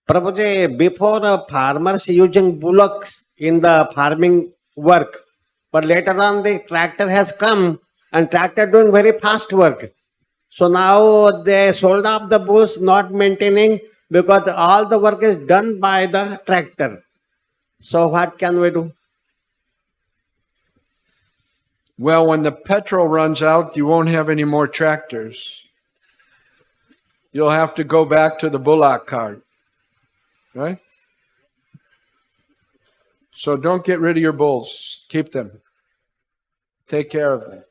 Prabhuji, before farmers using bullocks in the farming work, but later on the tractor has come and tractor doing very fast work. So now they sold off the bulls, not maintaining, because all the work is done by the tractor. So what can we do? Well, when the petrol runs out, you won't have any more tractors. You'll have to go back to the bullock cart, right? So don't get rid of your bulls. Keep them. Take care of them.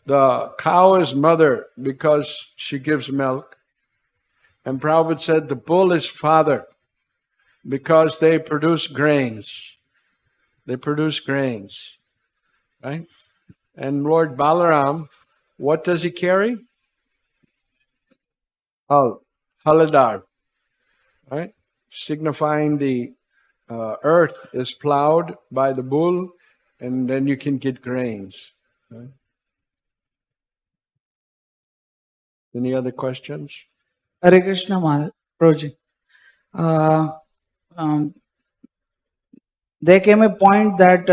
The cow is mother because she gives milk. And Prabhupada said the bull is father because they produce grains. They produce grains, right? And Lord Balaram, what does he carry? Haladar, right? Signifying the earth is plowed by the bull, and then you can get grains. Right? Any other questions? Hare Krishna Maharaj, Prabhuji. There came a point that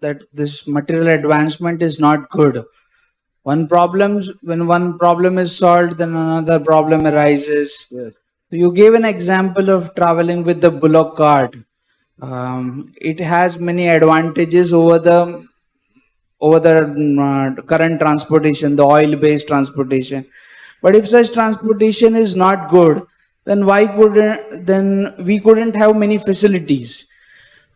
that this material advancement is not good. When one problem is solved, then another problem arises. Yes. You gave an example of traveling with the bullock cart. It has many advantages over the current transportation, the oil-based transportation. But if such transportation is not good, then we couldn't have many facilities.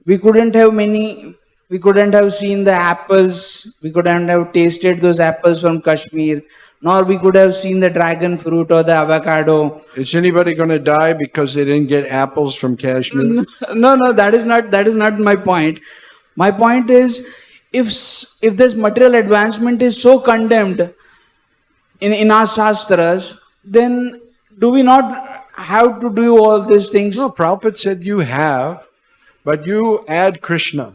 We couldn't have seen the apples. We couldn't have tasted those apples from Kashmir, nor we could have seen the dragon fruit or the avocado. Is anybody going to die because they didn't get apples from Kashmir? No, that is not my point. My point is, if this material advancement is so condemned in our shastras, then do we not have to do all these things? No, Prabhupada said you have, but you add Krishna.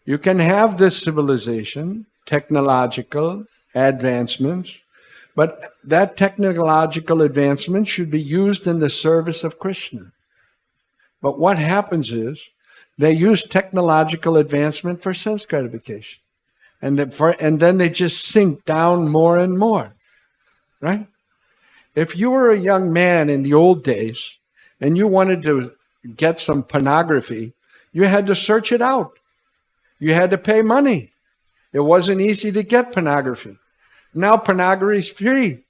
You can have this civilization, technological advancements, but that technological advancement should be used in the service of Krishna. But what happens is they use technological advancement for sense gratification. And then they just sink down more and more, right? If you were a young man in the old days and you wanted to get some pornography, you had to search it out. You had to pay money. It wasn't easy to get pornography. Now pornography is free.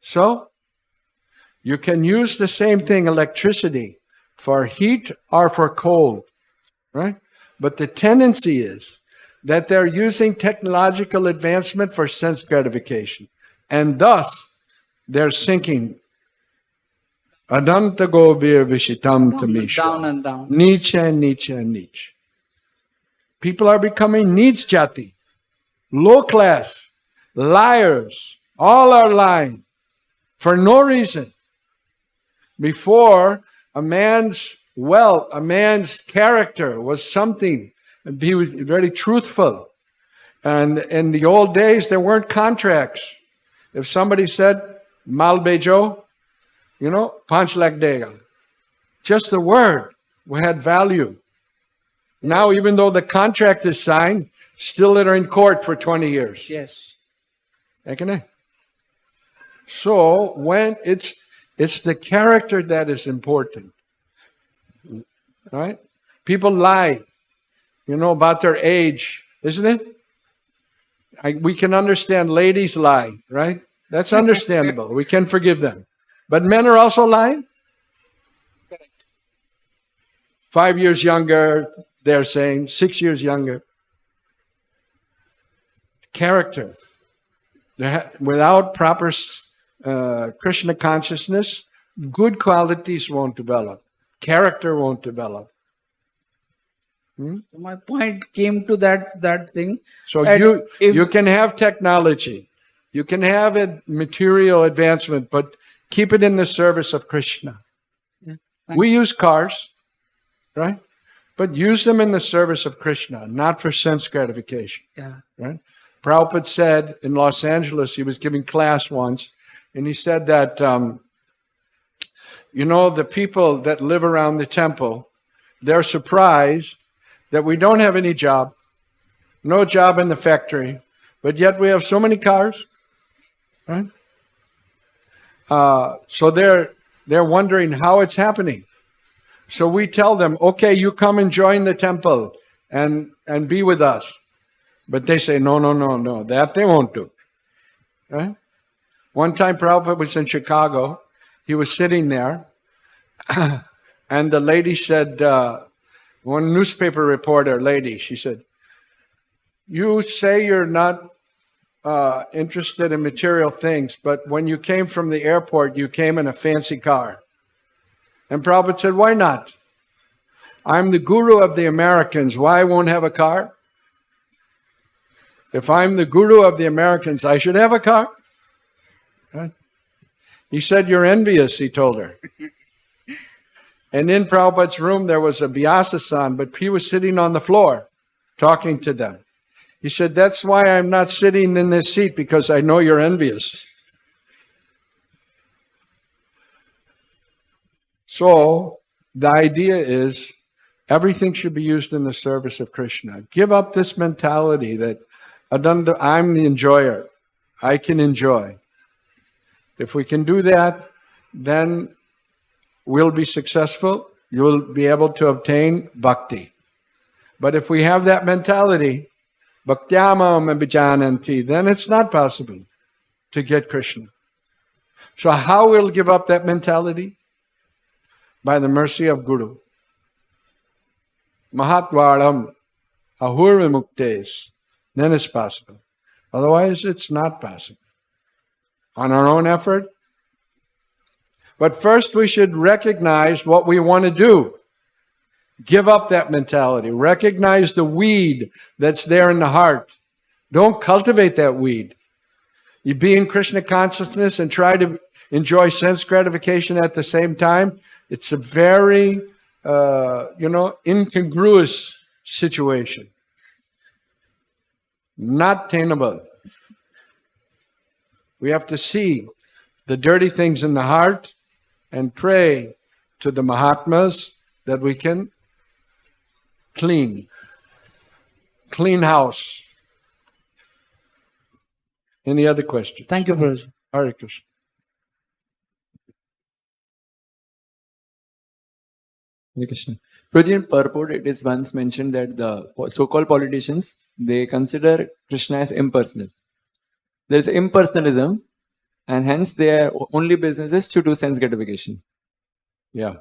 So you can use the same thing, electricity, for heat or for cold, right? But the tendency is that they're using technological advancement for sense gratification. And thus, they're sinking. Adanta gobir vishitam tamisha. Down and down. Niche and niche and niche. People are becoming needs jati, low class, liars. All are lying for no reason. Before, a man's wealth, a man's character was something. He was very truthful. And in the old days, there weren't contracts. If somebody said, Malbejo, Panch lakh dega. Just the word had value. Now, even though the contract is signed, still they're in court for 20 years. Yes. So when it's the character that is important. Right? People lie, about their age, isn't it? We can understand ladies lie, right? That's understandable. We can forgive them. But men are also lying? 5 years younger, they're saying, 6 years younger. Character. Without proper Krishna consciousness, good qualities won't develop. Character won't develop. My point came to that thing. So that you can have technology, you can have a material advancement, but keep it in the service of Krishna. Yeah, we use cars, right? But use them in the service of Krishna, not for sense gratification. Yeah. Right? Prabhupada said in Los Angeles, he was giving class once, and he said that, the people that live around the temple, they're surprised that we don't have any job, no job in the factory, but yet we have so many cars, right? So they're wondering how it's happening. So we tell them, okay, you come and join the temple and be with us. But they say, no, that they won't do. Right? One time Prabhupada was in Chicago. He was sitting there, and the lady said, one newspaper reporter lady, she said, you say you're not interested in material things, but when you came from the airport, you came in a fancy car. And Prabhupada said, why not? I'm the guru of the Americans. Why I won't have a car? If I'm the guru of the Americans, I should have a car. Right? He said, you're envious, he told her. And in Prabhupada's room, there was a Vyasa-san, but he was sitting on the floor talking to them. He said, that's why I'm not sitting in this seat, because I know you're envious. So the idea is everything should be used in the service of Krishna. Give up this mentality that I'm the enjoyer. I can enjoy. If we can do that, then we'll be successful. You'll be able to obtain bhakti. But if we have that mentality, bhaktyamam abhijananti, then it's not possible to get Krishna. So how we'll give up that mentality? By the mercy of Guru. Mahatvaram ahurvimuktes. Then it's possible. Otherwise, it's not possible. On our own effort. But first, we should recognize what we want to do. Give up that mentality. Recognize the weed that's there in the heart. Don't cultivate that weed. You be in Krishna consciousness and try to enjoy sense gratification at the same time. It's a very, incongruous situation. Not tenable. We have to see the dirty things in the heart and pray to the Mahatmas that we can clean house. Any other questions? Thank you, Prabhuji. Hare Krishna. Hare Krishna. Prabhuji, in purport, it is once mentioned that the so-called politicians, they consider Krishna as impersonal. There is impersonalism, and hence their only business is to do sense gratification. Yeah.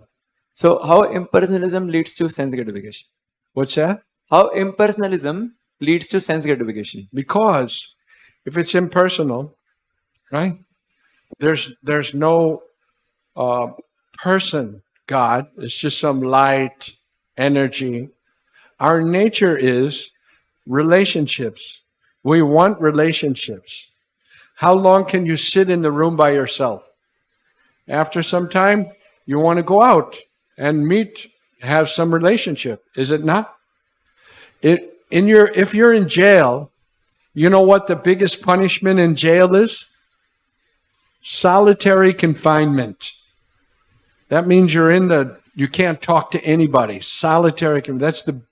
So how impersonalism leads to sense gratification? What's that? How impersonalism leads to sense gratification? Because if it's impersonal, right? There's no person, God. It's just some light, energy. Our nature is relationships. We want relationships. How long can you sit in the room by yourself? After some time, you want to go out and meet, have some relationship. Is it not? If you're in jail, you know what the biggest punishment in jail is? Solitary confinement. That means you can't talk to anybody. Solitary confinement.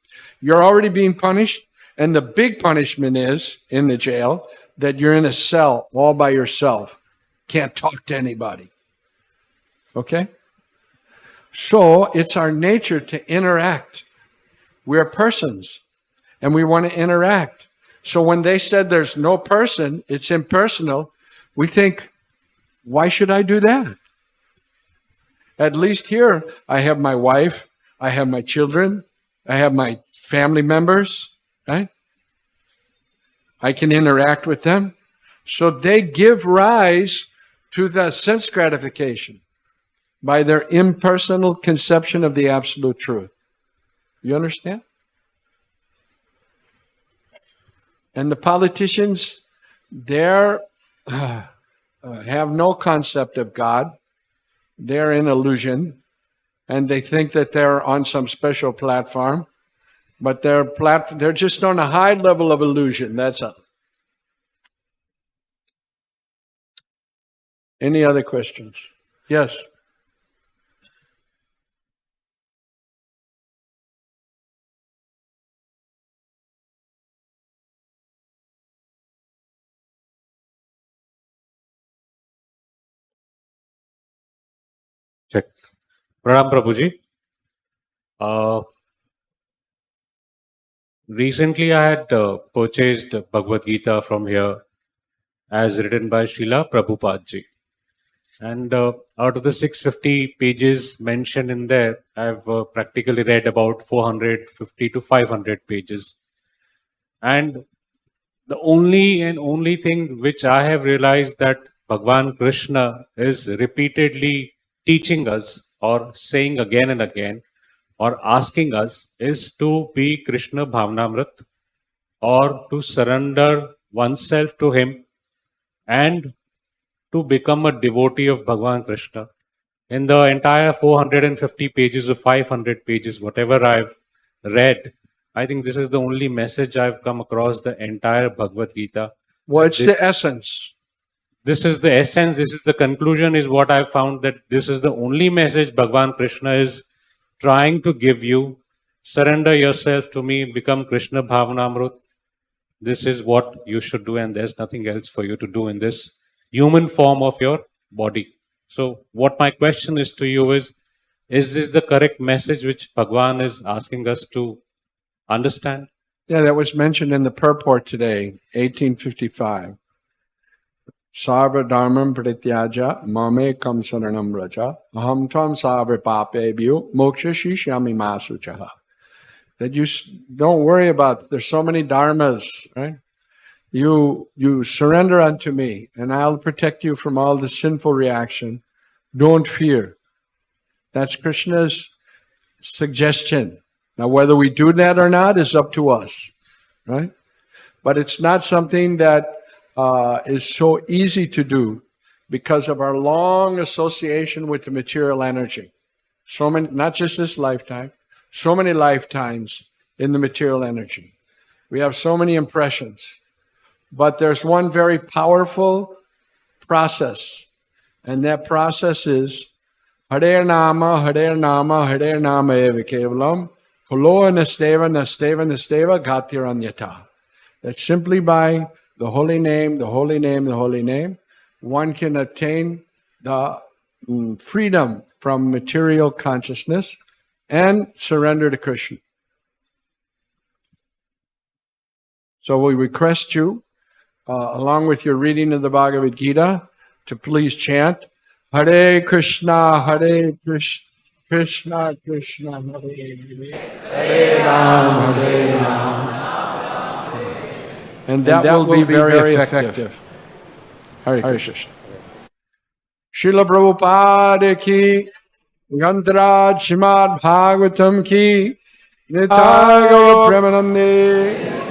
You're already being punished, and the big punishment is in the jail that you're in a cell all by yourself. Can't talk to anybody. Okay? So it's our nature to interact. We're persons, and we want to interact. So when they said there's no person, it's impersonal, we think, why should I do that? At least here, I have my wife, I have my children, I have my family members, right? I can interact with them. So they give rise to the sense gratification by their impersonal conception of the absolute truth. You understand? And the politicians, they have no concept of God. They're in illusion, and they think that they're on some special platform, but they're just on a high level of illusion. That's all. Any other questions? Yes. Check. Pranam Prabhuji. Recently I had purchased Bhagavad-gita from here as written by Srila Prabhupadji. And out of the 650 pages mentioned in there, I've practically read about 450 to 500 pages. And the only thing which I have realized that Bhagavan Krishna is repeatedly teaching us or saying again and again or asking us is to be Krishna Bhavnamrit or to surrender oneself to him and to become a devotee of Bhagavan Krishna. In the entire 450 pages or 500 pages, whatever I've read, I think this is the only message I've come across the entire Bhagavad Gita. What's the essence? This is the essence, this is the conclusion, is what I found, that this is the only message Bhagavan Krishna is trying to give you. Surrender yourself to me, become Krishna Bhavanamrut. This is what you should do, and there's nothing else for you to do in this human form of your body. So what my question is to you is this the correct message which Bhagavan is asking us to understand? Yeah, that was mentioned in the purport today, 1855. Sarva dharmam prityaja mame kam saranam raja aham tam sarva papebhyo moksha shishyami masuchaha. That you don't worry about, there's so many dharmas, right? You surrender unto me, and I'll protect you from all the sinful reaction. Don't fear. That's Krishna's suggestion. Now, whether we do that or not is up to us, right? But it's not something that is so easy to do because of our long association with the material energy. So many, not just this lifetime, so many lifetimes in the material energy. We have so many impressions. But there's one very powerful process, and that process is Hare Nama, Hare Nama, Hare Nama eva kevalam, Puloa nasteva, nasteva, nasteva, gatiranyata. That simply by the holy name, the holy name, the holy name, one can attain the freedom from material consciousness and surrender to Krishna. So we request you, along with your reading of the Bhagavad-gita, to please chant Hare Krishna, Hare Krishna, Krishna Krishna Hare Hare, Hare Ram Hare Ram. And that will be very effective. Hare Krishna. Srila Prabhupada ki, Grantaraj Srimad Bhagavatam ki, Nitai Gaur Premanande.